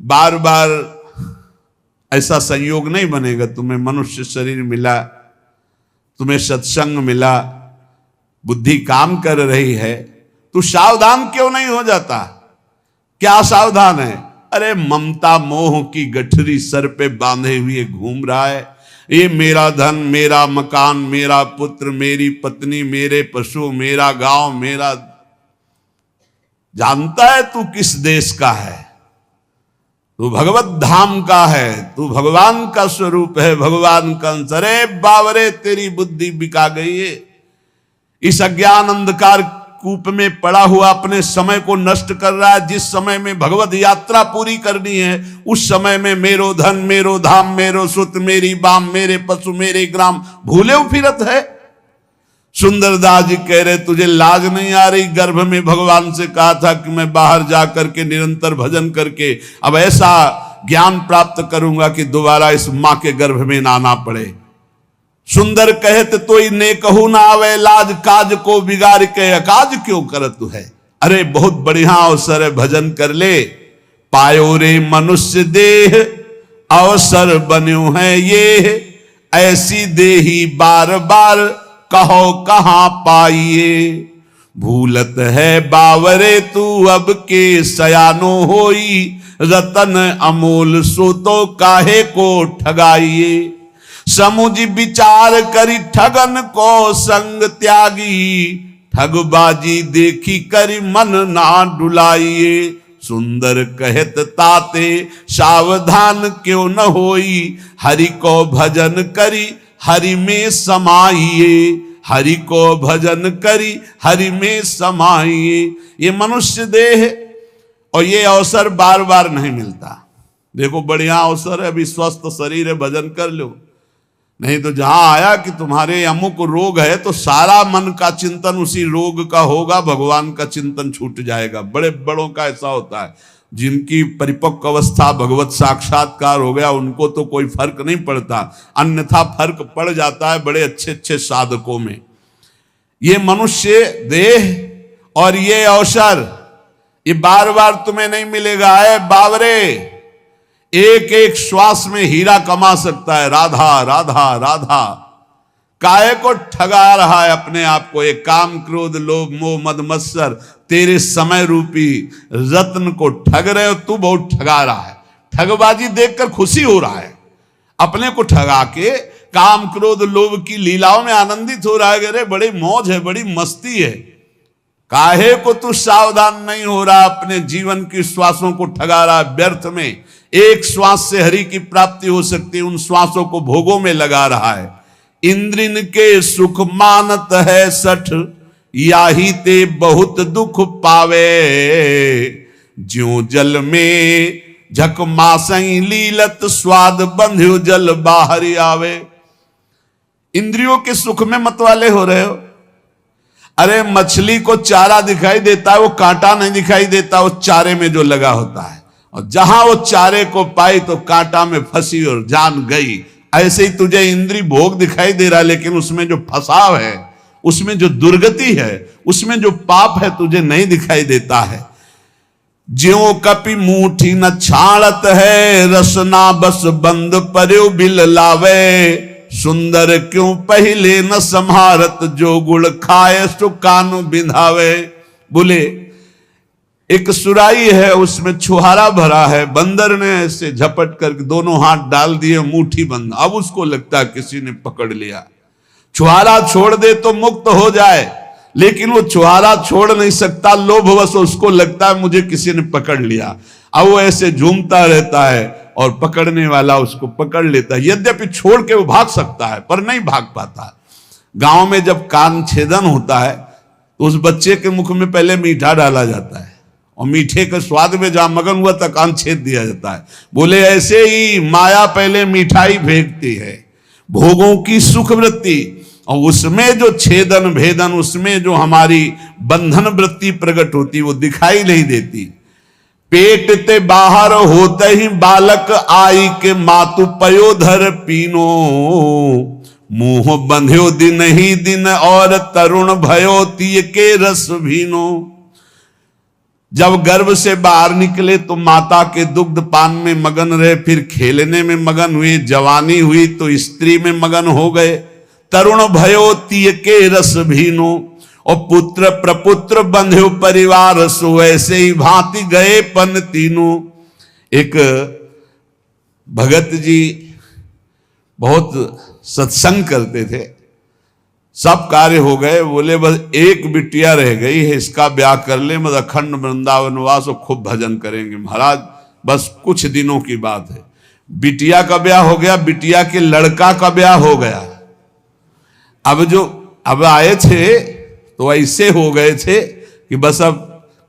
बार बार ऐसा संयोग नहीं बनेगा। तुम्हें मनुष्य शरीर मिला, तुम्हें सत्संग मिला, बुद्धि काम कर रही है, तू सावधान क्यों नहीं हो जाता? क्या सावधान है? अरे ममता मोह की गठरी सर पे बांधे हुए घूम रहा है। ये मेरा धन, मेरा मकान, मेरा पुत्र, मेरी पत्नी, मेरे पशु, मेरा गांव, मेरा। जानता है तू किस देश का है? तू भगवत धाम का है, तू भगवान का स्वरूप है, भगवान का अंश। अरे बावरे तेरी बुद्धि बिका गई है। इस अज्ञान अंधकार कूप में पड़ा हुआ अपने समय को नष्ट कर रहा है। जिस समय में भगवत यात्रा पूरी करनी है उस समय में मेरो धन, मेरो धाम, मेरो सुत, मेरी बाम, मेरे पशु, मेरे ग्राम भूले फिरत है। सुंदरदास जी कह रहे तुझे लाज नहीं आ रही? गर्भ में भगवान से कहा था कि मैं बाहर जाकर के निरंतर भजन करके अब ऐसा ज्ञान प्राप्त करूंगा कि दोबारा इस मां के गर्भ में ना आना पड़े। सुंदर कहत तो ने कहू ना आवे, लाज काज को बिगाड़ के अकाज क्यों करत है। अरे बहुत बढ़िया अवसर है, भजन कर ले। पायो रे मनुष्य देह अवसर बन्यो है ये, ऐसी देही बार बार कहो कहां पाइए। भूलत है बावरे तू अब के सयानो होई, रतन अमोल सो तो काहे को ठगाइए। समुझ विचार करी ठगन को संग त्यागी, ठगबाजी देखी करी मन ना डुलाइए। सुंदर कहत ताते सावधान क्यों न होई, हरि को भजन करी हरि में समाइए। हरि को भजन करी हरि में समाइए। ये मनुष्य देह और ये अवसर बार बार नहीं मिलता। देखो बढ़िया अवसर है, अभी स्वस्थ शरीर है, भजन कर लो। नहीं तो जहां आया कि तुम्हारे अमुक रोग है तो सारा मन का चिंतन उसी रोग का होगा, भगवान का चिंतन छूट जाएगा। बड़े बड़ों का ऐसा होता है, जिनकी परिपक्व अवस्था भगवत साक्षात्कार हो गया उनको तो कोई फर्क नहीं पड़ता, अन्यथा फर्क पड़ जाता है बड़े अच्छे अच्छे साधकों में। ये मनुष्य देह और ये अवसर ये बार बार तुम्हें नहीं मिलेगा। है बावरे, एक एक श्वास में हीरा कमा सकता है। राधा राधा राधा, काहे को ठगा रहा है अपने आप को? एक काम क्रोध लोभ मोह मद मत्सर तेरे समय रूपी रत्न को ठग रहे हो। तू बहुत ठगा रहा है, ठगबाजी देखकर खुशी हो रहा है, अपने को ठगा के काम क्रोध लोभ की लीलाओं में आनंदित हो रहा है। अरे बड़ी मौज है, बड़ी मस्ती है। काहे को तू सावधान नहीं हो रहा? अपने जीवन की श्वासों को ठगा रहा है व्यर्थ में। एक श्वास से हरि की प्राप्ति हो सकती है, उन श्वासों को भोगों में लगा रहा है। इंद्रिन के सुख मानत है सठ, याही ते बहुत दुख पावे। ज्यों जल में झक मासई लीलत, स्वाद बंध्यो जल बाहर आवे। इंद्रियों के सुख में मत वाले हो रहे हो। अरे मछली को चारा दिखाई देता है, वो कांटा नहीं दिखाई देता, वो चारे में जो लगा होता है। और जहां वो चारे को पाई तो कांटा में फंसी और जान गई। ऐसे ही तुझे इंद्री भोग दिखाई दे रहा है, लेकिन उसमें जो फसाव है, उसमें जो दुर्गति है, उसमें जो पाप है तुझे नहीं दिखाई देता है। ज्यों कपि मूठी न छाड़त है, रसना बस बंद पर्यो बिल लावे। सुंदर क्यों पहले न संहारत, जो गुड़ खाए सो कानु बिंधावे। बोले एक सुराई है, उसमें छुहारा भरा है, बंदर ने ऐसे झपट करके दोनों हाथ डाल दिए, मुट्ठी बंद। अब उसको लगता है किसी ने पकड़ लिया। छुहारा छोड़ दे तो मुक्त हो जाए, लेकिन वो छुहारा छोड़ नहीं सकता, लोभवश उसको लगता है मुझे किसी ने पकड़ लिया। अब वो ऐसे झूमता रहता है और पकड़ने वाला उसको पकड़ लेता है। यद्यपि छोड़ के वो भाग सकता है पर नहीं भाग पाता। गांव में जब कान छेदन होता है तो उस बच्चे के मुख में पहले मीठा डाला जाता है और मीठे के स्वाद में जहां मगन हुआ तक कान छेद दिया जाता है। बोले ऐसे ही माया पहले मिठाई फेंकती है, भोगों की सुख वृत्ति, और उसमें जो छेदन भेदन, उसमें जो हमारी बंधन वृत्ति प्रकट होती वो दिखाई नहीं देती। पेट ते बाहर होते ही बालक आई के मातु पयोधर पीनो। मुंह बंध्यो दिन ही दिन और तरुण भयो तीय के रस भीनो। जब गर्भ से बाहर निकले तो माता के दुग्ध पान में मगन रहे, फिर खेलने में मगन हुए, जवानी हुई तो स्त्री में मगन हो गए। तरुण भयो तीय के रस भीनो, और पुत्र प्रपुत्र बंध्यो परिवार सो, ऐसे ही भांति गए पन तीनों। एक भगत जी बहुत सत्संग करते थे, सब कार्य हो गए, बोले बस एक बिटिया रह गई है, इसका ब्याह कर ले, मतलब अखंड वृंदावन वास और खूब भजन करेंगे महाराज, बस कुछ दिनों की बात है। बिटिया का ब्याह हो गया, बिटिया के लड़का का ब्याह हो गया। अब आए थे तो ऐसे हो गए थे कि बस अब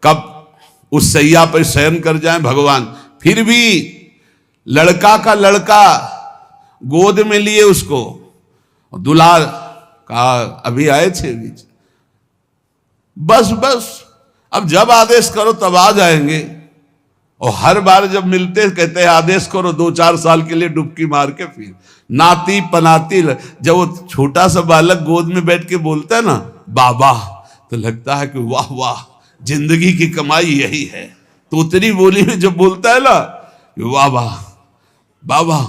कब उस सैया पर शयन कर जाएं भगवान। फिर भी लड़का का लड़का गोद में लिए उसको, दुलार का अभी आए थे बीच, बस अब जब आदेश करो तब आ जाएंगे। और हर बार जब मिलते कहते हैं आदेश करो, 2-4 साल के लिए डुबकी मार के फिर नाती पनाती। जब वो छोटा सा बालक गोद में बैठ के बोलता है ना बाबा, तो लगता है कि वाह वाह, जिंदगी की कमाई यही है। तोतरी बोली में जब बोलता है ना वाह वाह बाबा,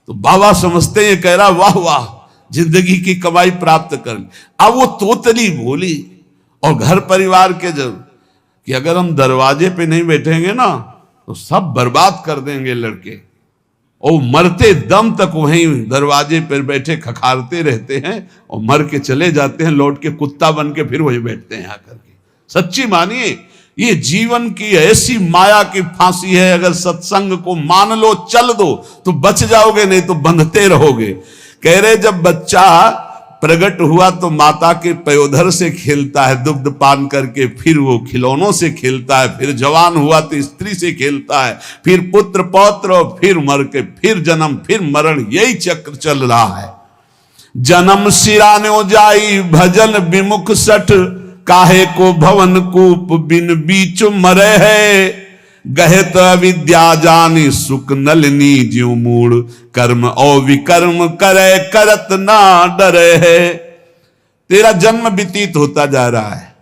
तो बाबा समझते हैं कह रहा वाह वाह, जिंदगी की कमाई प्राप्त कर। अब वो तोतली बोली। और घर परिवार के जब कि अगर हम दरवाजे पे नहीं बैठेंगे ना तो सब बर्बाद कर देंगे लड़के, और मरते दम तक वहीं दरवाजे पर बैठे खखारते रहते हैं और मर के चले जाते हैं, लौट के कुत्ता बन के फिर वहीं बैठते हैं आकर के। सच्ची मानिए, ये जीवन की ऐसी माया की फांसी है, अगर सत्संग को मान लो चल दो तो बच जाओगे, नहीं तो बंधते रहोगे। कह रहे जब बच्चा प्रकट हुआ तो माता के पयोधर से खेलता है दुग्ध पान करके, फिर वो खिलौनों से खेलता है, फिर जवान हुआ तो स्त्री से खेलता है, फिर पुत्र पौत्र, और फिर मर के फिर जन्म फिर मरण, यही चक्र चल रहा है। जन्म सिरानो जाई भजन विमुख सठ, काहे को भवन कूप बिन बीच मरे है। गहे तो अविद्या जानी सुख नलिनी ज्यों मूड, कर्म और विकर्म करे करत ना डरे है। तेरा जन्म व्यतीत होता जा रहा है,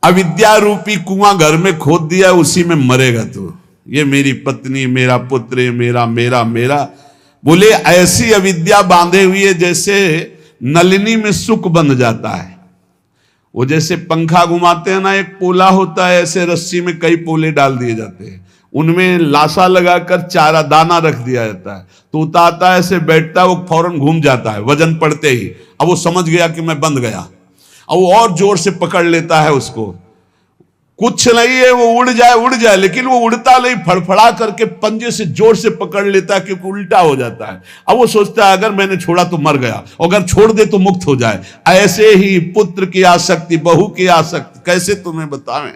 अविद्या रूपी कुआं घर में खोद दिया, उसी में मरेगा तू। ये मेरी पत्नी, मेरा पुत्र, मेरा मेरा मेरा, बोले ऐसी अविद्या बांधे हुई है जैसे नलिनी में सुख बंध जाता है। वो जैसे पंखा घुमाते हैं ना, एक पोला होता है, ऐसे रस्सी में कई पोले डाल दिए जाते हैं, उनमें लाशा लगाकर चारा दाना रख दिया जाता है, तोता आता है ऐसे बैठता है, वो फौरन घूम जाता है वजन पड़ते ही। अब वो समझ गया कि मैं बंध गया, अब वो और जोर से पकड़ लेता है उसको। कुछ नहीं है, वो उड़ जाए, लेकिन वो उड़ता नहीं, फड़फड़ा करके पंजे से जोर से पकड़ लेता है क्योंकि उल्टा हो जाता है। अब वो सोचता है अगर मैंने छोड़ा तो मर गया, अगर छोड़ दे तो मुक्त हो जाए। ऐसे ही पुत्र की आसक्ति, बहू की आसक्ति, कैसे तुम्हें बतावें।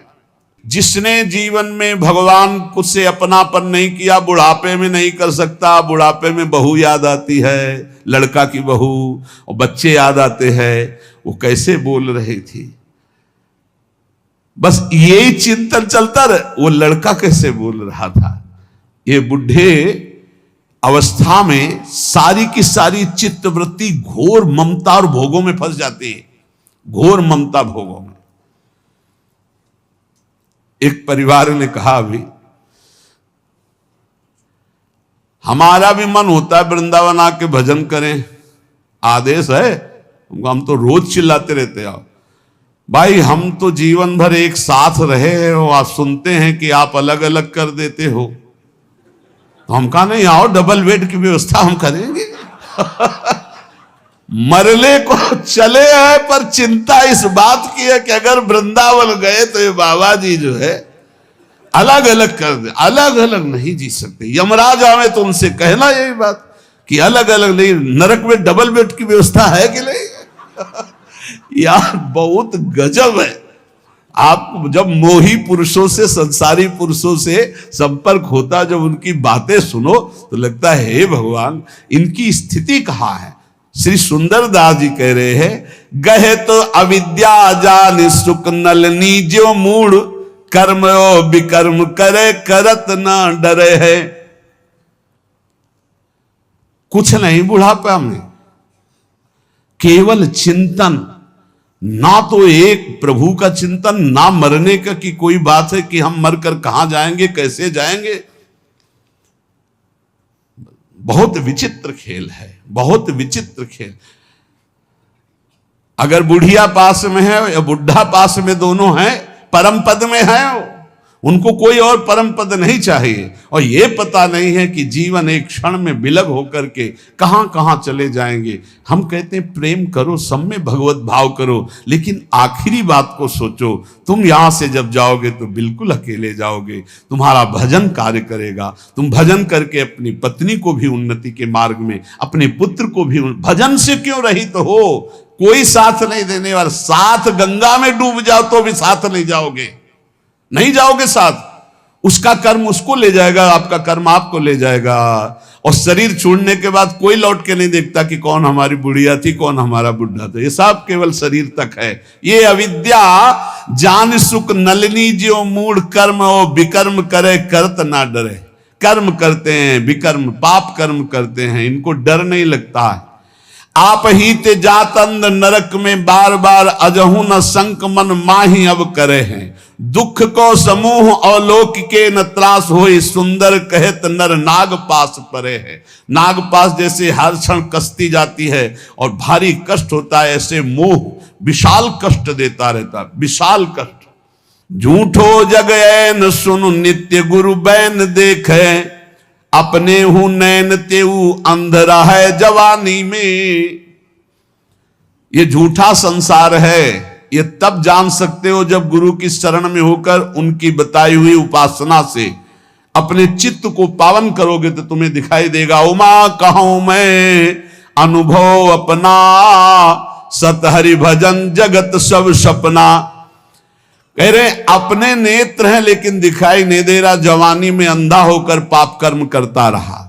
जिसने जीवन में भगवान कुछ से अपनापन नहीं किया, बुढ़ापे में नहीं कर सकता। बुढ़ापे में बहू याद आती है, लड़का की बहू, और बच्चे याद आते हैं, वो कैसे बोल रही थी, बस यही चिंतन चलता रहे। वो लड़का कैसे बोल रहा था। ये बुढ़े अवस्था में सारी की सारी चित्तवृत्ति घोर ममता और भोगों में फंस जाती है, घोर ममता भोगों में। एक परिवार ने कहा अभी, हमारा भी मन होता है वृंदावन आके भजन करें, आदेश है, हम तो रोज चिल्लाते रहते हैं। भाई हम तो जीवन भर एक साथ रहे हैं और आप सुनते हैं कि आप अलग अलग कर देते हो, तो हम कहा नहीं, आओ डबल बेड की व्यवस्था हम करेंगे। मरने को चले हैं, पर चिंता इस बात की है कि अगर वृंदावन गए तो ये बाबा जी जो है अलग अलग कर दे। अलग अलग नहीं जी सकते, यमराज आवे तो उनसे कहना यही बात कि अलग अलग नहीं, नरक में डबल बेड की व्यवस्था है कि नहीं। यार बहुत गजब है। आप जब मोही पुरुषों से, संसारी पुरुषों से संपर्क होता, जब उनकी बातें सुनो तो लगता है हे भगवान, इनकी स्थिति कहाँ है। श्री सुंदरदास जी कह रहे हैं, गहे तो अविद्या जान सुख नलनी जो मूड, कर्म विकर्म करे करत ना डरे है। कुछ नहीं बुढ़ापा में, केवल चिंतन, ना तो एक प्रभु का चिंतन, ना मरने का कि कोई बात है कि हम मरकर कहां जाएंगे, कैसे जाएंगे। बहुत विचित्र खेल है, बहुत विचित्र खेल। अगर बुढ़िया पास में है या बुढ़ा पास में, दोनों हैं, परम पद में है, उनको कोई और परम पद नहीं चाहिए। और यह पता नहीं है कि जीवन एक क्षण में विलग होकर के कहां कहां चले जाएंगे। हम कहते हैं प्रेम करो, सब में भगवत भाव करो, लेकिन आखिरी बात को सोचो। तुम यहां से जब जाओगे तो बिल्कुल अकेले जाओगे। तुम्हारा भजन कार्य करेगा। तुम भजन करके अपनी पत्नी को भी उन्नति के मार्ग में, अपने पुत्र को भी, भजन से क्यों रहित हो, कोई साथ नहीं देने वाला। साथ गंगा में डूब जाओ तो भी साथ नहीं जाओगे, नहीं जाओगे साथ। उसका कर्म उसको ले जाएगा, आपका कर्म आपको ले जाएगा। और शरीर छोड़ने के बाद कोई लौट के नहीं देखता कि कौन हमारी बुढ़िया थी, कौन हमारा बुढ़ा था। ये सब केवल शरीर तक है। ये अविद्या जान सुख नलिनी ज्यो मूढ़ कर्म ओ विकर्म करे करत ना डरे। कर्म करते हैं, विकर्म पाप कर्म करते हैं, इनको डर नहीं लगता है। आप ही ते जात अंध नरक में बार बार अजहू न संक मन माही अब करे हैं। दुख को समूह अवलोकिके न त्रास होई, सुंदर कहत नर नाग पास परे है। नाग पास जैसे हर क्षण कसती जाती है और भारी कष्ट होता है, ऐसे मोह विशाल कष्ट देता रहता, विशाल कष्ट। झूठो जग ऐन सुनु नित्य गुरु बैन देखे, अपने हूं नैन तेऊ अंधरा है जवानी में। ये झूठा संसार है, ये तब जान सकते हो जब गुरु की शरण में होकर उनकी बताई हुई उपासना से अपने चित्त को पावन करोगे तो तुम्हें दिखाई देगा। उमा कहूं मैं अनुभव अपना, सत हरि भजन जगत सब सपना। कह रहे अपने नेत्र हैं लेकिन दिखाई नहीं दे रहा, जवानी में अंधा होकर पाप कर्म करता रहा।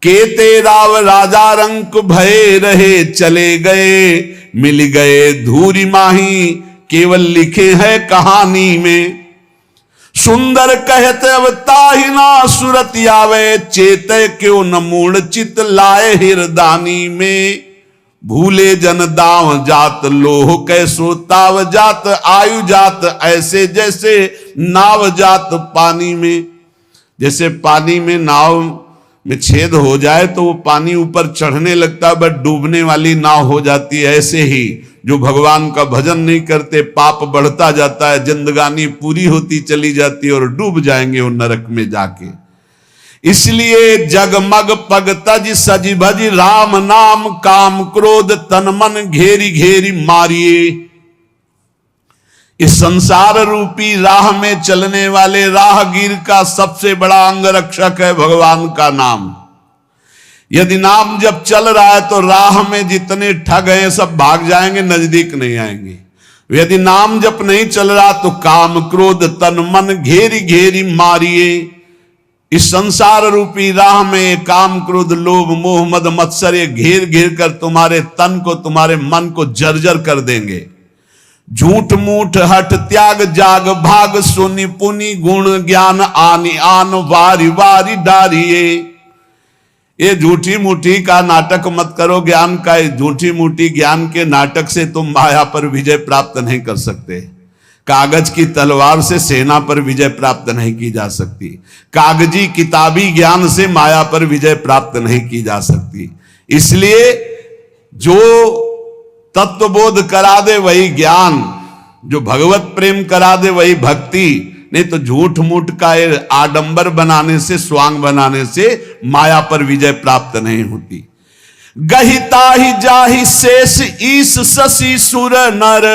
केते राव राजा रंक भय रहे, चले गए मिल गए धूरी माही, केवल लिखे हैं कहानी में। सुंदर कहते अब ताहि ना सुरत आवे, चेते क्यों न मूढ़ चित लाए हिरदानी में। भूले जन दाव जात लोह कैसो ताव जात, आयु जात ऐसे जैसे नाव जात पानी में। जैसे पानी में नाव में छेद हो जाए तो वो पानी ऊपर चढ़ने लगता है, बट डूबने वाली नाव हो जाती है। ऐसे ही जो भगवान का भजन नहीं करते, पाप बढ़ता जाता है, जिंदगानी पूरी होती चली जाती है और डूब जाएंगे वो नरक में जाके। इसलिए जगमग पग तज सज भज राम नाम, काम क्रोध तन मन घेरी घेरी मारिए। इस संसार रूपी राह में चलने वाले राहगीर का सबसे बड़ा अंगरक्षक है भगवान का नाम। यदि नाम जब चल रहा है तो राह में जितने ठग हैं सब भाग जाएंगे, नजदीक नहीं आएंगे। यदि नाम जप नहीं चल रहा तो काम क्रोध तन मन घेरी घेरी मारिए। इस संसार रूपी राह में काम क्रोध लोभ मोह मद मत्सर ये घेर घेर कर तुम्हारे तन को, तुम्हारे मन को जर्जर कर देंगे। झूठ मूठ हट त्याग जाग भाग, सुनि पुनि गुण ज्ञान आनि आन वारी वारी डारिये। ये झूठी मूठी का नाटक मत करो ज्ञान का। झूठी मूठी ज्ञान के नाटक से तुम माया पर विजय प्राप्त नहीं कर सकते। कागज की तलवार से सेना पर विजय प्राप्त नहीं की जा सकती। कागजी किताबी ज्ञान से माया पर विजय प्राप्त नहीं की जा सकती। इसलिए जो तत्वबोध करा दे वही ज्ञान, जो भगवत प्रेम करा दे वही भक्ति। नहीं तो झूठ मूठ का आडंबर बनाने से, स्वांग बनाने से माया पर विजय प्राप्त नहीं होती। गहिता ही जाहि शेष ईश शशि सुर नर,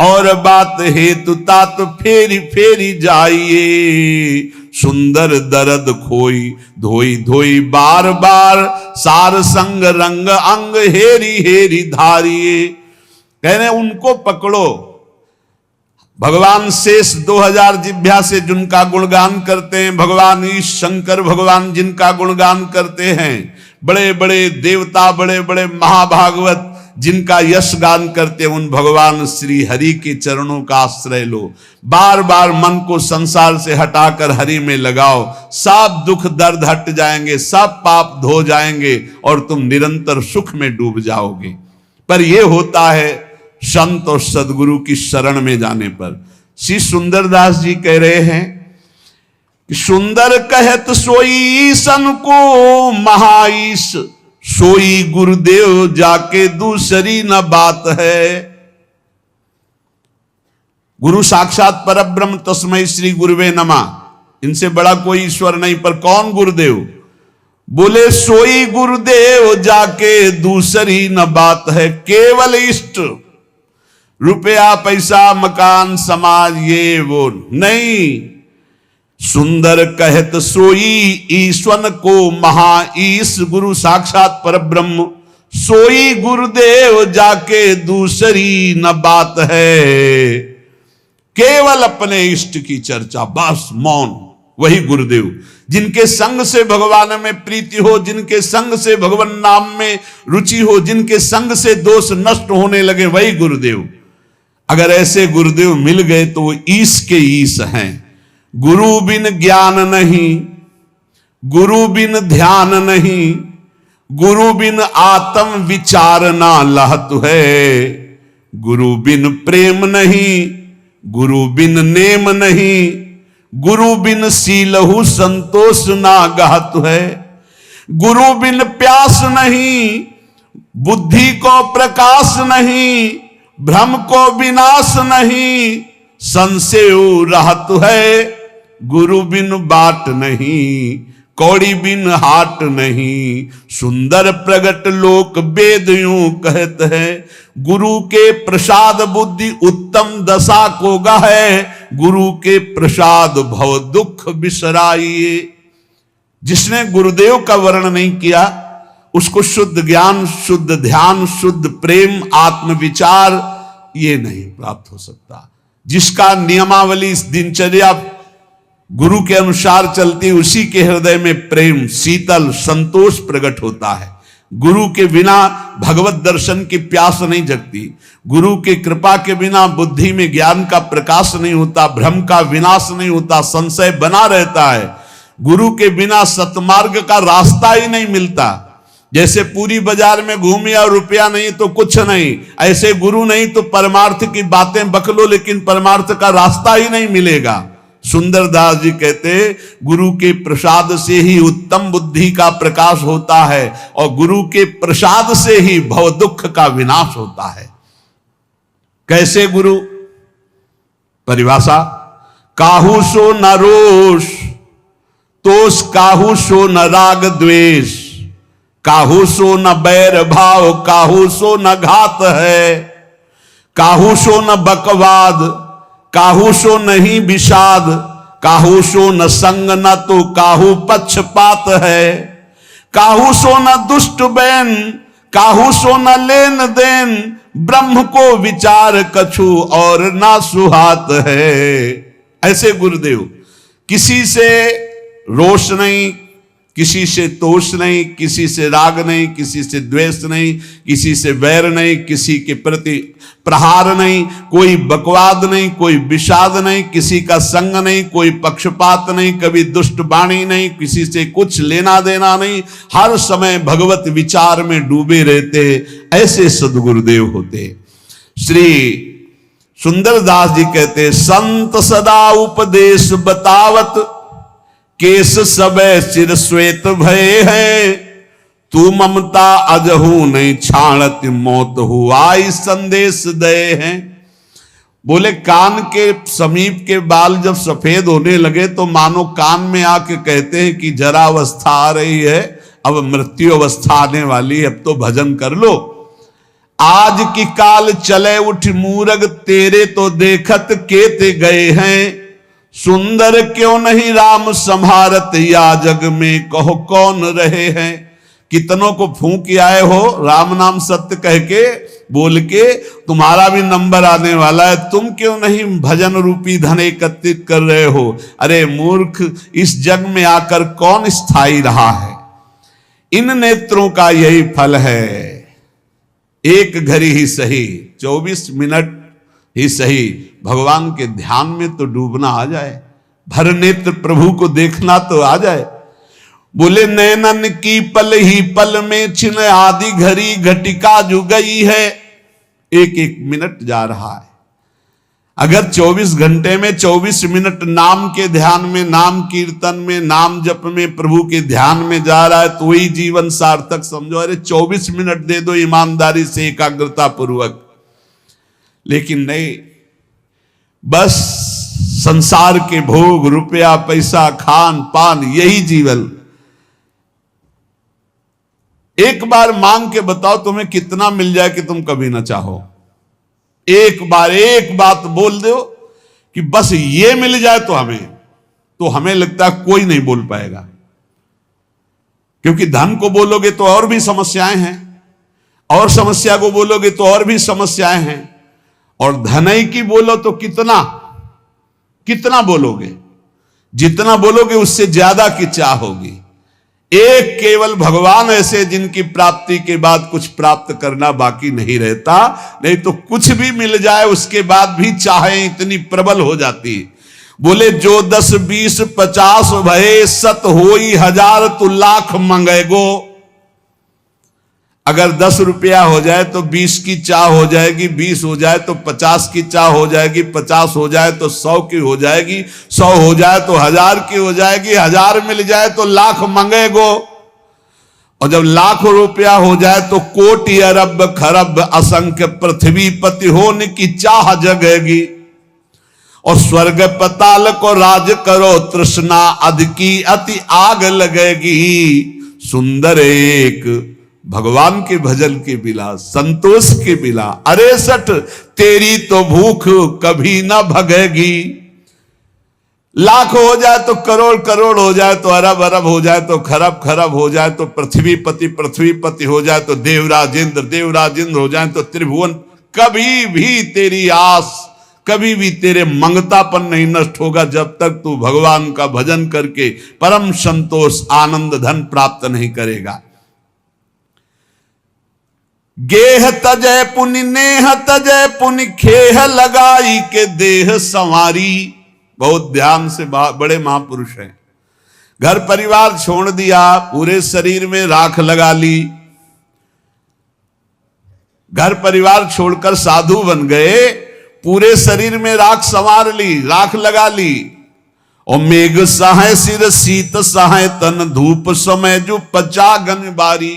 और बात हेतु तात फेरी फेरी जाइए। सुंदर दर्द खोई धोई धोई बार बार, सार संग रंग अंग हेरी हेरी धारिये। कह रहे उनको पकड़ो। भगवान शेष 2000 जिभ्या से जिनका गुणगान करते हैं, भगवान ईश शंकर भगवान जिनका गुणगान करते हैं, बड़े बड़े देवता बड़े बड़े महाभागवत जिनका यश गान करते हैं, उन भगवान श्री हरि के चरणों का आश्रय लो। बार बार मन को संसार से हटाकर हरि में लगाओ, सब दुख दर्द हट जाएंगे, सब पाप धो जाएंगे और तुम निरंतर सुख में डूब जाओगे। पर यह होता है संत और सदगुरु की शरण में जाने पर। श्री सुंदरदास जी कह रहे हैं कि सुंदर कहत सोई ईसन को महाईश, सोई गुरुदेव जाके दूसरी न बात है। गुरु साक्षात परब्रह्म तस्मै श्री गुरुवे नमः, इनसे बड़ा कोई ईश्वर नहीं। पर कौन गुरुदेव? बोले सोई गुरुदेव जाके दूसरी न बात है। केवल इष्ट, रुपया पैसा मकान समाज ये वो नहीं। सुंदर कहत सोई ईश्वन को महाईश, गुरु साक्षात परब्रह्म, सोई गुरुदेव जाके दूसरी न बात है। केवल अपने इष्ट की चर्चा, बस मौन, वही गुरुदेव। जिनके संग से भगवान में प्रीति हो, जिनके संग से भगवान नाम में रुचि हो, जिनके संग से दोष नष्ट होने लगे, वही गुरुदेव। अगर ऐसे गुरुदेव मिल गए तो वो ईश के ईश हैं। गुरु बिन ज्ञान नहीं, गुरु बिन ध्यान नहीं, गुरु बिन आत्म विचार ना लहत है। गुरु बिन प्रेम नहीं, गुरु बिन नेम नहीं, गुरु बिन सीलहु संतोष ना गहत है। गुरु बिन प्यास नहीं, बुद्धि को प्रकाश नहीं, भ्रम को विनाश नहीं, संशय रहत है। गुरु बिन बाट नहीं, कौड़ी बिन हाट नहीं, सुंदर प्रगट लोक वेद यूं कहत है। गुरु के प्रसाद बुद्धि उत्तम दशा को गहे, गुरु के प्रसाद भव दुख बिसराइए। जिसने गुरुदेव का वर्णन नहीं किया उसको शुद्ध ज्ञान, शुद्ध ध्यान, शुद्ध प्रेम, आत्म विचार ये नहीं प्राप्त हो सकता। जिसका नियमावली दिनचर्या गुरु के अनुसार चलती, उसी के हृदय में प्रेम, शीतल, संतोष प्रकट होता है। गुरु के बिना भगवत दर्शन की प्यास नहीं जगती। गुरु की कृपा के बिना बुद्धि में ज्ञान का प्रकाश नहीं होता, भ्रम का विनाश नहीं होता, संशय बना रहता है। गुरु के बिना सतमार्ग का रास्ता ही नहीं मिलता। जैसे पूरी बाजार में घूमे और रुपया नहीं तो कुछ नहीं, ऐसे गुरु नहीं तो परमार्थ की बातें बकलो, लेकिन परमार्थ का रास्ता ही नहीं मिलेगा। सुंदरदास जी कहते गुरु के प्रसाद से ही उत्तम बुद्धि का प्रकाश होता है और गुरु के प्रसाद से ही भव दुख का विनाश होता है। कैसे गुरु? परिभाषा, काहू सो न रोष, तोष काहू सो न राग द्वेष, काहू सो न बैर भाव, काहू सो न घात है, काहू सो न बकवाद, काहू सो नहीं विषाद, काहू सो न संग न तो काहू पक्षपात है, काहू सो न दुष्ट बैन, काहू सो न लेन देन, ब्रह्म को विचार कछु और ना सुहात है। ऐसे गुरुदेव, किसी से रोष नहीं, किसी से तोष नहीं, किसी से राग नहीं, किसी से द्वेष नहीं, किसी से वैर नहीं, किसी के प्रति प्रहार नहीं, कोई बकवाद नहीं, कोई विषाद नहीं, किसी का संग नहीं, कोई पक्षपात नहीं, कभी दुष्ट वाणी नहीं, किसी से कुछ लेना देना नहीं, हर समय भगवत विचार में डूबे रहते। ऐसे सदगुरुदेव होते। श्री सुंदरदास जी कहते, संत सदा उपदेश बतावत, केस सबे सिर श्वेत भय है, तू ममता अजहू नहीं छाणत, मौत हुआ संदेश दे हैं। बोले कान के समीप के बाल जब सफेद होने लगे तो मानो कान में आके कहते हैं कि जरा अवस्था आ रही है, अब मृत्यु अवस्था आने वाली है, अब तो भजन कर लो। आज की काल चले उठ मूरग, तेरे तो देखत केते गए हैं, सुंदर क्यों नहीं राम संभारत, या जग में कहो कौन रहे हैं। कितनों को फूंक आए हो राम नाम सत्य कह के बोल के, तुम्हारा भी नंबर आने वाला है, तुम क्यों नहीं भजन रूपी धन एकत्रित कर रहे हो। अरे मूर्ख, इस जग में आकर कौन स्थायी रहा है। इन नेत्रों का यही फल है, एक घड़ी ही सही, 24 मिनट ही सही, भगवान के ध्यान में तो डूबना आ जाए, भर नेत्र प्रभु को देखना तो आ जाए। बोले नैनन की पल ही पल में छिन आदि घड़ी घटिका जो गई है, एक एक मिनट जा रहा है। अगर 24 घंटे में 24 मिनट नाम के ध्यान में, नाम कीर्तन में, नाम जप में, प्रभु के ध्यान में जा रहा है तो वही जीवन सार्थक समझो। अरे 24 मिनट दे दो ईमानदारी से, एकाग्रता पूर्वक। लेकिन नहीं, बस संसार के भोग, रुपया पैसा, खान पान, यही जीवन। एक बार मांग के बताओ तुम्हें कितना मिल जाए कि तुम कभी ना चाहो। एक बार एक बात बोल दो कि बस ये मिल जाए तो हमें लगता है कोई नहीं बोल पाएगा। क्योंकि धन को बोलोगे तो और भी समस्याएं हैं, और समस्या को बोलोगे तो और भी समस्याएं हैं, और धनई की बोलो तो कितना कितना बोलोगे, जितना बोलोगे उससे ज्यादा की चाह होगी। एक केवल भगवान ऐसे जिनकी प्राप्ति के बाद कुछ प्राप्त करना बाकी नहीं रहता। नहीं तो कुछ भी मिल जाए उसके बाद भी चाहे इतनी प्रबल हो जाती। बोले जो 10 20 50 भये सत होई हजार तु लाख मंगेगो। अगर 10 रुपया हो जाए तो 20 की चाह हो जाएगी, 20 हो जाए तो 50 की चाह हो जाएगी, 50 हो जाए तो 100 की हो जाएगी, 100 हो जाए तो 1000 की हो जाएगी, 1000 मिल जाए तो लाख मंगेगो। और जब लाख रुपया हो जाए तो कोटि अरब खरब असंख्य पृथ्वी पति होने की चाह जगेगी। और स्वर्ग पताल को राज करो तृष्णा अध की अति आग लगेगी। सुंदर एक भगवान के भजन के बिला, संतोष के बिला, अरे सठ तेरी तो भूख कभी ना भगेगी। लाख हो जाए तो करोड़ करोड़ हो जाए, तो अरब अरब हो जाए, तो खरब खरब हो जाए, तो पृथ्वीपति हो जाए, तो देवराज इंद्र हो जाए, तो त्रिभुवन, कभी भी तेरी आस, कभी भी तेरे मंगतापन नहीं नष्ट होगा जब तक तू भगवान का भजन करके परम संतोष आनंद धन प्राप्त नहीं करेगा। गेह तजय पुनि नेह तजय पुनि खेह लगाई के देह संवारी। बहुत ध्यान से, बड़े महापुरुष हैं। घर परिवार छोड़ दिया, पूरे शरीर में राख लगा ली, घर परिवार छोड़कर साधु बन गए, पूरे शरीर में राख संवार ली, राख लगा ली। और मेघ सहाय सिर शीत सहाय तन धूप समय जो पचागन बारी।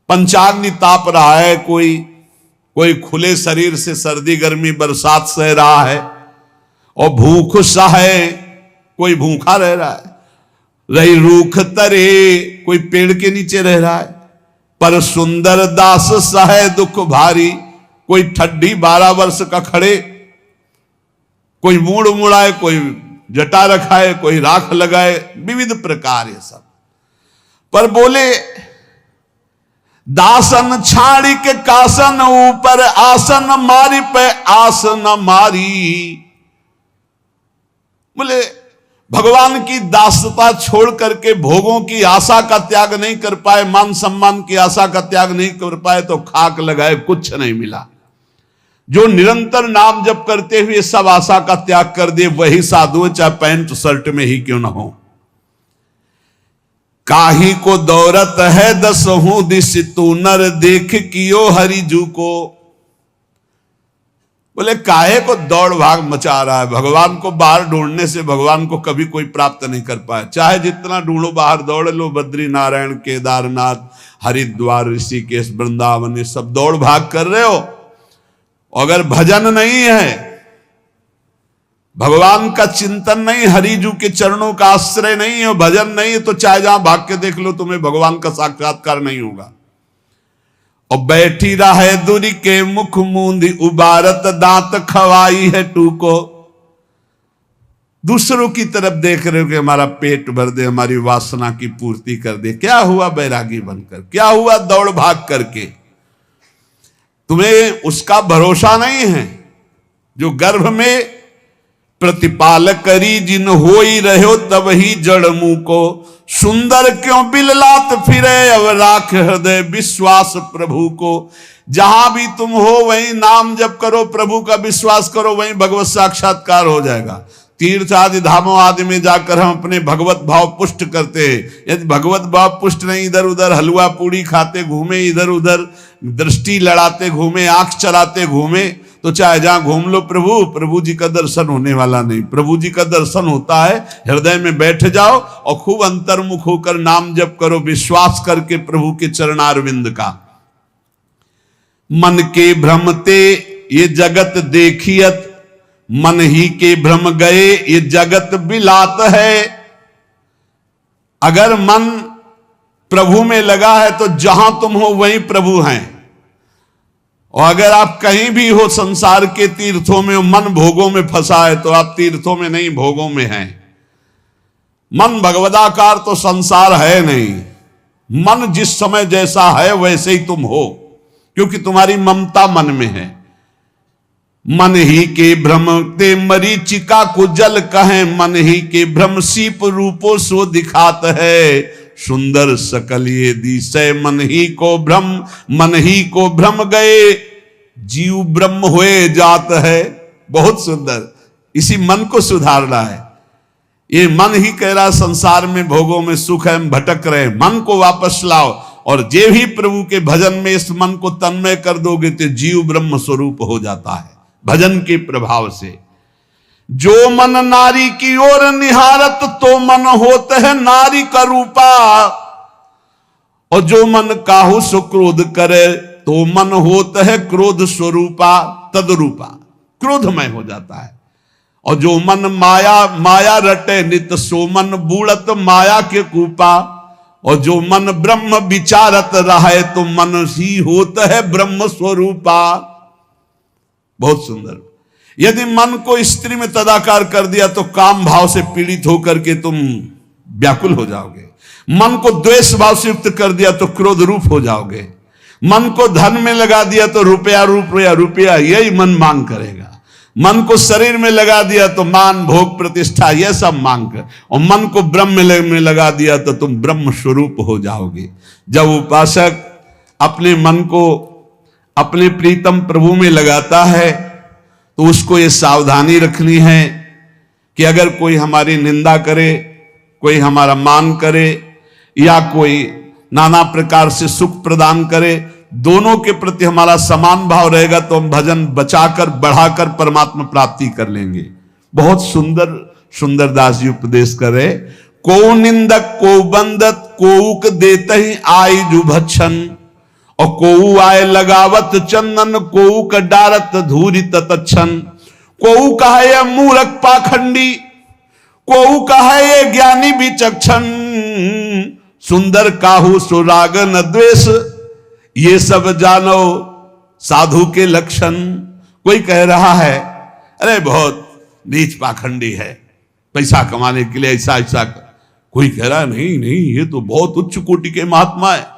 पंचाग्नि ताप रहा है, कोई खुले शरीर से सर्दी गर्मी बरसात सह रहा है, और भूख सहे, कोई भूखा रह रहा है, रही रूख तरे, कोई पेड़ के नीचे रह रहा है। पर सुंदर दास सहे दुख भारी, कोई ठड्डी 12 वर्ष का खड़े, कोई मूड़ मुड़ाए, कोई जटा रखाए, कोई राख लगाए, विविध प्रकार ये सब। पर बोले दासन छाड़ी के कासन ऊपर आसन मारी पे आसन मारी। बोले भगवान की दासता छोड़ करके भोगों की आशा का त्याग नहीं कर पाए, मान सम्मान की आशा का त्याग नहीं कर पाए, तो खाक लगाए कुछ नहीं मिला। जो निरंतर नाम जप करते हुए सब आशा का त्याग कर दे, वही साधु, चाहे पैंट शर्ट में ही क्यों ना हो। काही को दौरत है दसहु दिश तू नर देख कियो हरिजू को। बोले काहे को दौड़ भाग मचा रहा है। भगवान को बाहर ढूंढने से भगवान को कभी कोई प्राप्त नहीं कर पाया। चाहे जितना ढूंढो, बाहर दौड़ लो, बद्री नारायण केदारनाथ हरिद्वार ऋषिकेश वृंदावन, ये सब दौड़ भाग कर रहे हो। अगर भजन नहीं है, भगवान का चिंतन नहीं, हरिजू के चरणों का आश्रय नहीं है, भजन नहीं है, तो चाहे जहां भाग के देख लो, तुम्हें भगवान का साक्षात्कार नहीं होगा। और बैठी रहे दूरी के मुख मूंदी उबारत दांत खवाई है टूको। दूसरों की तरफ देख रहे हो कि हमारा पेट भर दे, हमारी वासना की पूर्ति कर दे। क्या हुआ बैरागी बनकर, क्या हुआ दौड़ भाग करके। तुम्हें उसका भरोसा नहीं है जो गर्भ में प्रतिपाल करी जिन हो ही रहो तब ही जड़ मुंह को। सुंदर क्यों बिललात फिरे अब राख हृदय विश्वास प्रभु को। जहां भी तुम हो वहीं नाम जप करो, प्रभु का विश्वास करो, वहीं भगवत साक्षात्कार हो जाएगा। तीर्थ आदि धामों आदि में जाकर हम अपने भगवत भाव पुष्ट करते हैं। यदि भगवत भाव पुष्ट नहीं, इधर उधर हलवा पूड़ी खाते घूमे, इधर उधर दृष्टि लड़ाते घूमे, आंख चलाते घूमे, तो चाहे जहां घूम लो प्रभु जी का दर्शन होने वाला नहीं। प्रभु जी का दर्शन होता है, हृदय में बैठ जाओ और खूब अंतर्मुख होकर नाम जप करो, विश्वास करके प्रभु के चरणारविंद का। मन के भ्रमते ये जगत देखियत, मन ही के भ्रम गए ये जगत बिलात है। अगर मन प्रभु में लगा है तो जहां तुम हो वहीं प्रभु हैं। और अगर आप कहीं भी हो संसार के तीर्थों में, मन भोगों में फंसा है तो आप तीर्थों में नहीं, भोगों में हैं। मन भगवदाकार तो संसार है नहीं। मन जिस समय जैसा है वैसे ही तुम हो, क्योंकि तुम्हारी ममता मन में है। मन ही के भ्रम ते मरीचिका को जल कहें, मन ही के भ्रम सीप रूपो सो दिखात है। सुंदर सकल ये दिशय मन ही को भ्रम, मन ही को भ्रम गए जीव ब्रह्म हुए जात है। बहुत सुंदर, इसी मन को सुधारना है। ये मन ही कह रहा संसार में भोगों में सुख है, हम भटक रहे, मन को वापस लाओ। और जे भी प्रभु के भजन में इस मन को तन्मय कर दोगे तो जीव ब्रह्म स्वरूप हो जाता है भजन के प्रभाव से। जो मन नारी की ओर निहारत तो मन होत है नारी का रूपा, और जो मन काहू सो क्रोध करे तो मन होत है क्रोध स्वरूपा तदरूपा, क्रोधमय हो जाता है। और जो मन माया रटे नित सो मन बूढ़त माया के कूपा, और जो मन ब्रह्म विचारत रहे तो मन ही होत है ब्रह्म स्वरूपा। बहुत सुंदर। यदि मन को स्त्री में तदाकार कर दिया तो काम भाव से पीड़ित होकर के तुम व्याकुल हो जाओगे। मन को द्वेष भाव से युक्त कर दिया तो क्रोध रूप हो जाओगे। मन को धन में लगा दिया तो रुपया यही मन मांग करेगा। मन को शरीर में लगा दिया तो मान भोग प्रतिष्ठा यह सब मांग कर, और मन को ब्रह्म में लगा दिया तो तुम ब्रह्म स्वरूप हो जाओगे। जब उपासक अपने मन को अपने प्रीतम प्रभु में लगाता है तो उसको ये सावधानी रखनी है कि अगर कोई हमारी निंदा करे, कोई हमारा मान करे, या कोई नाना प्रकार से सुख प्रदान करे, दोनों के प्रति हमारा समान भाव रहेगा तो हम भजन बचाकर बढ़ाकर परमात्मा प्राप्ति कर लेंगे। बहुत सुंदर सुंदर दास जी उपदेश करे। को निंदक को बंदत कोउक देते ही आई जु भक्षण, और कोऊ आए लगावत चंदन कोऊ का डारत धूरी तत्क्षण। कोऊ कहा ये मूर्ख पाखंडी, कोऊ कहा ये ज्ञानी विचक्षण। सुंदर काहू सुराग न द्वेष, ये सब जानो साधु के लक्षण। कोई कह रहा है अरे बहुत नीच पाखंडी है, पैसा कमाने के लिए ऐसा ऐसा। कोई कह रहा है नहीं ये तो बहुत उच्च कोटि के महात्मा है।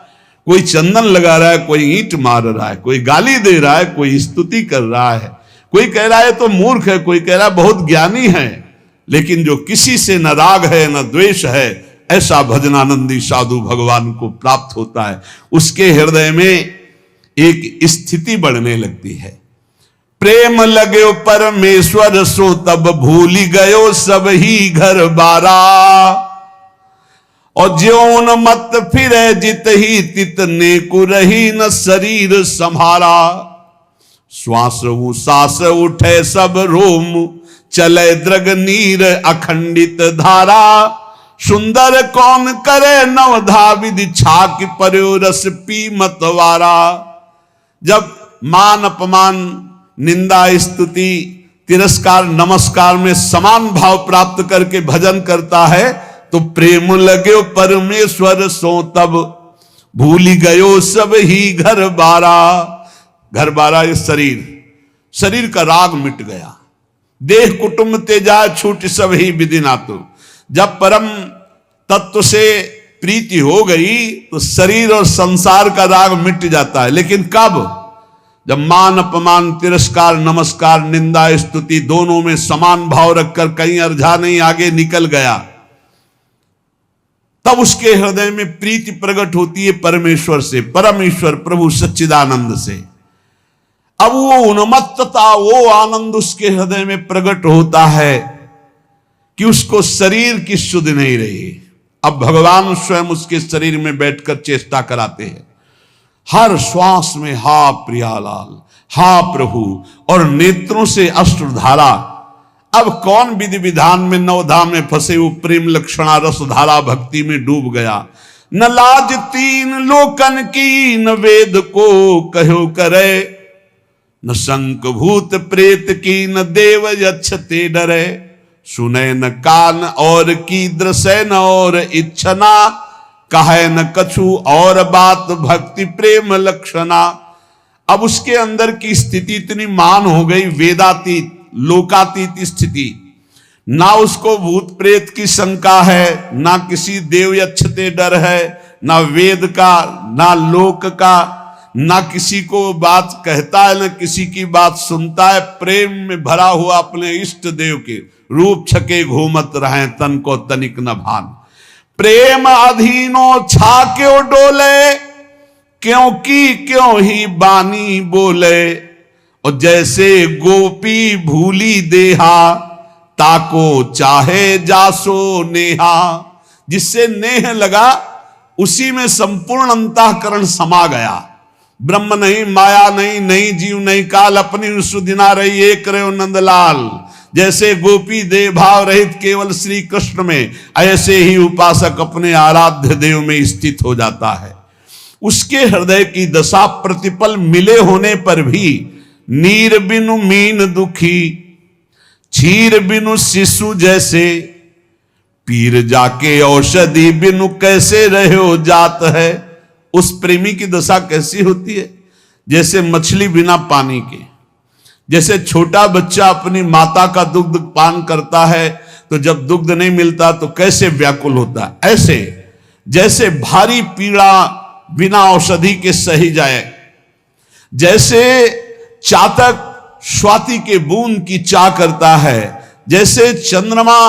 कोई चंदन लगा रहा है, कोई ईंट मार रहा है, कोई गाली दे रहा है, कोई स्तुति कर रहा है, कोई कह रहा है तो मूर्ख है, कोई कह रहा है बहुत ज्ञानी है। लेकिन जो किसी से न राग है न द्वेष है, ऐसा भजनानंदी साधु भगवान को प्राप्त होता है। उसके हृदय में एक स्थिति बढ़ने लगती है। प्रेम लगे परमेश्वर सो तब भूली गयो सब ही घर बारा, और ज्योन मत फिरे जित ही तितने को रही न शरीर संभारा। श्वास सांस उठे सब रोम, चले द्रग नीर अखंडित धारा। सुंदर कौन करे नवधा विधि छाक पर्यो रस पी मतवारा। जब मान अपमान निंदा स्तुति तिरस्कार नमस्कार में समान भाव प्राप्त करके भजन करता है तो प्रेम लगे परमेश्वर सो तब भूली गयो सब ही घर बारा। घर बारा ये शरीर का राग मिट गया। देह कुटुंब तेजा छूट सब ही विधि नातु। जब परम तत्व से प्रीति हो गई तो शरीर और संसार का राग मिट जाता है। लेकिन कब? जब मान अपमान तिरस्कार नमस्कार निंदा स्तुति दोनों में समान भाव रखकर कहीं अर्झा नहीं आगे निकल गया, तब उसके हृदय में प्रीति प्रकट होती है परमेश्वर से, परमेश्वर प्रभु सच्चिदानंद से। अब वो उन्मत्तता वो आनंद उसके हृदय में प्रकट होता है कि उसको शरीर की सुध नहीं रही। अब भगवान स्वयं उसके शरीर में बैठकर चेष्टा कराते हैं। हर श्वास में हा प्रियालाल, हा प्रभु, और नेत्रों से अश्रुधारा। अब कौन विधि विधान में नवधाम में फंसे हुए प्रेम लक्षणा रस धारा भक्ति में डूब गया। न लाज तीन लोकन की, न वेद को कहो करे, न शंक भूत प्रेत की, न देव यक्ष ते डरे। सुने न कान और की दृश्य न और इच्छना, कहे न कछु और बात भक्ति प्रेम लक्षणा। अब उसके अंदर की स्थिति इतनी महान हो गई, वेदातीत लोकातीत स्थिति। ना उसको भूत प्रेत की शंका है, ना किसी देव यक्ष ते डर है, ना वेद का, ना लोक का, ना किसी को बात कहता है, ना किसी की बात सुनता है। प्रेम में भरा हुआ अपने इष्ट देव के रूप छके घूमत रहे, तन को तनिक न भान। प्रेम अधीनो छा क्यों डोले, क्योंकि क्यों ही बानी बोले। और जैसे गोपी भूली देहा, ताको चाहे जासो नेहा। जिससे नेह लगा उसी में संपूर्ण अंतःकरण समा गया। ब्रह्म नहीं, माया नहीं, नहीं जीव नहीं काल, अपनी सुदिना रही एक रहे नंदलाल। जैसे गोपी देव भाव रहित केवल श्री कृष्ण में, ऐसे ही उपासक अपने आराध्य देव में स्थित हो जाता है। उसके हृदय की दशा प्रतिपल मिले होने पर भी नीर बिनु मीन दुखी, क्षीर बिनु शिशु जैसे, पीर जाके औषधि बिनु कैसे रहे हो जात है। उस प्रेमी की दशा कैसी होती है? जैसे मछली बिना पानी के, जैसे छोटा बच्चा अपनी माता का दुग्ध पान करता है तो जब दुग्ध नहीं मिलता तो कैसे व्याकुल होता है, ऐसे जैसे भारी पीड़ा बिना औषधि के सही जाए। जैसे चातक स्वाति के बूंद की चाह करता है, जैसे चंद्रमा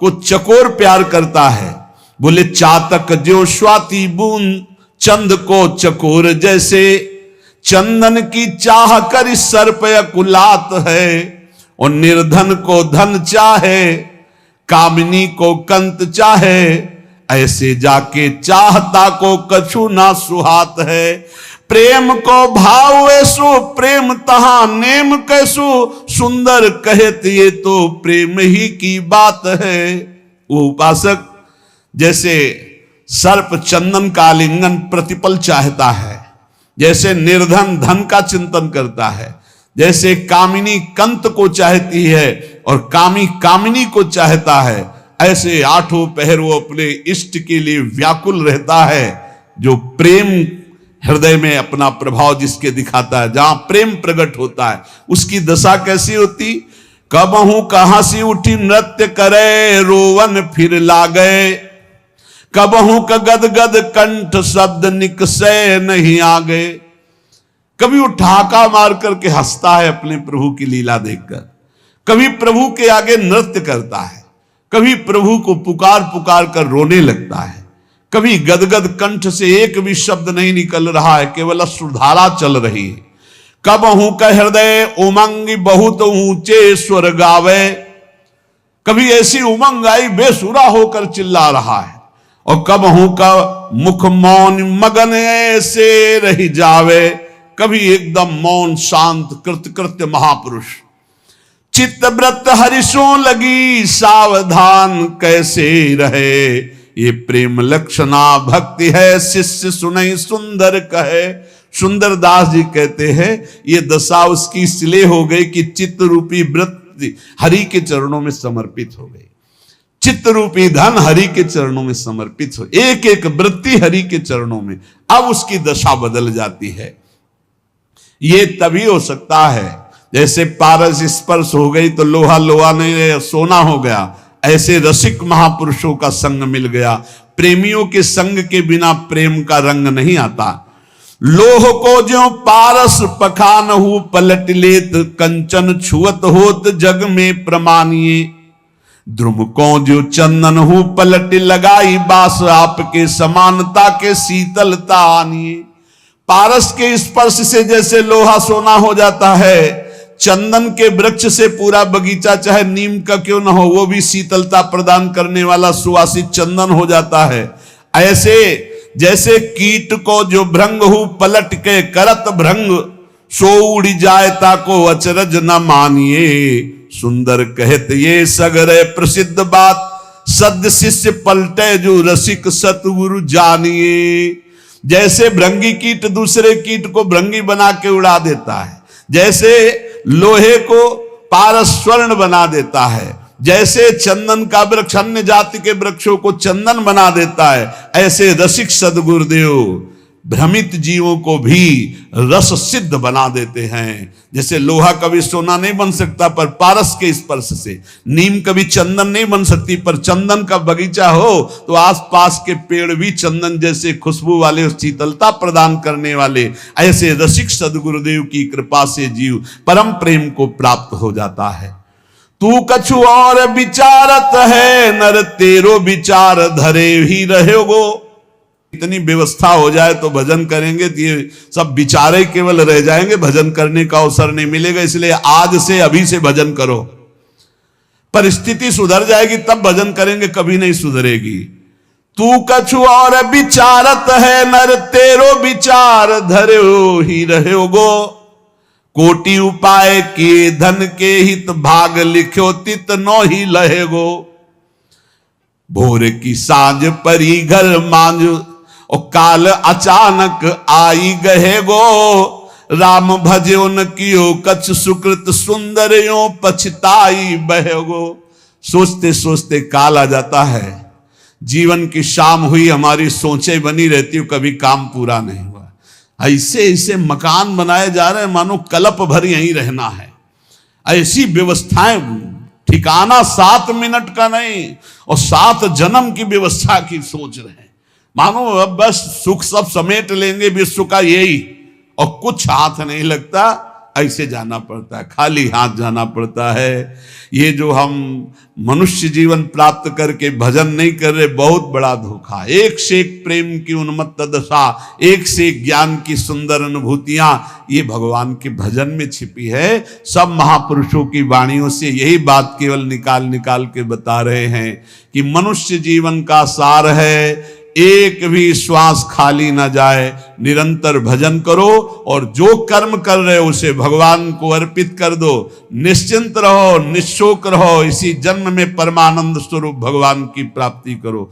को चकोर प्यार करता है। बोले चातक जो स्वाति बूंद चंद को चकोर जैसे, चंदन की चाह कर सर्प कुलात है। और निर्धन को धन चाहे, कामिनी को कंत चाहे, ऐसे जाके चाहता को कछु ना सुहात है। प्रेम को भाव ऐसो प्रेम तहा नेम कैसो, सुंदर कहते ये तो प्रेम ही की बात है। वो उपासक जैसे सर्प चंदन का आलिंगन प्रतिपल चाहता है, जैसे निर्धन धन का चिंतन करता है, जैसे कामिनी कंत को चाहती है और कामी कामिनी को चाहता है, ऐसे आठों पहर वो अपने इष्ट के लिए व्याकुल रहता है। जो प्रेम हृदय में अपना प्रभाव जिसके दिखाता है, जहां प्रेम प्रकट होता है, उसकी दशा कैसी होती। कबहू कहां सी उठी नृत्य करे, रोवन फिर लागे। कबहू का गदगद कंठ शब्द निकसे नहीं आगे। कभी वो ठहाका मार करके हंसता है अपने प्रभु की लीला देखकर, कभी प्रभु के आगे नृत्य करता है, कभी प्रभु को पुकार पुकार कर रोने लगता है, कभी गदगद कंठ से एक भी शब्द नहीं निकल रहा है, केवल अश्रुधारा चल रही है। कबहू का हृदय उमंग बहुत ऊंचे स्वर गावे। कभी ऐसी उमंग आई बेसुरा होकर चिल्ला रहा है। और कबहू का मुख मौन मगन ऐसे रही जावे। कभी एकदम मौन शांत कृत्य महापुरुष। चित्त व्रत हरिशों लगी सावधान कैसे रहे। ये प्रेम लक्षणा भक्ति है शिष्य सुनई सुंदर कहे। सुंदर दास जी कहते हैं ये दशा उसकी इसलिए हो गई कि चित्त रूपी वृत्ति हरि के चरणों में समर्पित हो गई। चित्त रूपी धन हरि के चरणों में समर्पित हो, एक एक वृत्ति हरि के चरणों में। अब उसकी दशा बदल जाती है। ये तभी हो सकता है जैसे पारस स्पर्श हो गई तो लोहा लोहा नहीं सोना हो गया। ऐसे रसिक महापुरुषों का संग मिल गया। प्रेमियों के संग के बिना प्रेम का रंग नहीं आता। लोह को जो पारस पखान हो पलट लेत, कंचन छुअत होत जग में प्रमानिए। ध्रुव को जो चंदन हो पलट लगाई, बास आपके समानता के शीतलता आनिए। पारस के स्पर्श से जैसे लोहा सोना हो जाता है, चंदन के वृक्ष से पूरा बगीचा चाहे नीम का क्यों ना हो वो भी शीतलता प्रदान करने वाला सुवासित चंदन हो जाता है। ऐसे जैसे कीट को जो भृंग हु पलट के करत भृंग, सो उड़ जाए ताको अचरज न मानिए। सुंदर कहत ये सगरे प्रसिद्ध बात, सद्य शिष्य पलटे जो रसिक सतगुरु जानिए। जैसे भृंगी कीट दूसरे कीट को भृंगी बना के उड़ा देता है, जैसे लोहे को पारस स्वर्ण बना देता है, जैसे चंदन का वृक्ष अन्य जाति के वृक्षों को चंदन बना देता है, ऐसे रसिक सदगुरुदेव भ्रमित जीवों को भी रस सिद्ध बना देते हैं। जैसे लोहा कभी सोना नहीं बन सकता पर पारस के स्पर्श से, नीम कभी चंदन नहीं बन सकती पर चंदन का बगीचा हो तो आसपास के पेड़ भी चंदन जैसे खुशबू वाले शीतलता प्रदान करने वाले, ऐसे रसिक सदगुरुदेव की कृपा से जीव परम प्रेम को प्राप्त हो जाता है। तू कछु और विचारत है, नर तेरो विचार धरे ही रहोगो। इतनी व्यवस्था हो जाए तो भजन करेंगे तो ये सब विचारे केवल रह जाएंगे, भजन करने का अवसर नहीं मिलेगा। इसलिए आज से अभी से भजन करो, परिस्थिति सुधर जाएगी तब भजन करेंगे, कभी नहीं सुधरेगी। तू कछु और विचारत है, नर तेरो विचार धरो ही रहोगो। कोटि उपाय किए धन के हित, भाग लिख्यो तित नो ही लहेगो। भोर की सांझ परी घर मांझ, और काल अचानक आई गहे गो। राम भजो न कियो कछ सुकृत, सुंदर यो पछताई बहेगो। सोचते सोचते काल आ जाता है, जीवन की शाम हुई, हमारी सोचें बनी रहती हो, कभी काम पूरा नहीं हुआ। ऐसे ऐसे मकान बनाए जा रहे हैं मानो कल्प भर यहीं रहना है। ऐसी व्यवस्थाएं, ठिकाना 7 मिनट का नहीं और 7 जन्म की व्यवस्था की सोच रहे हैं, मानो अब बस सुख सब समेट लेंगे विश्व का यही, और कुछ हाथ नहीं लगता। ऐसे जाना पड़ता है, खाली हाथ जाना पड़ता है। ये जो हम मनुष्य जीवन प्राप्त करके भजन नहीं कर रहे, बहुत बड़ा धोखा। एक से एक प्रेम की उन्मत्त दशा, एक से एक ज्ञान की सुंदर अनुभूतियां, ये भगवान के भजन में छिपी है। सब महापुरुषों की वाणियों से यही बात केवल निकाल निकाल के बता रहे हैं कि मनुष्य जीवन का सार है, एक भी श्वास खाली ना जाए, निरंतर भजन करो और जो कर्म कर रहे हो उसे भगवान को अर्पित कर दो। निश्चिंत रहो, निशोक रहो, इसी जन्म में परमानंद स्वरूप भगवान की प्राप्ति करो।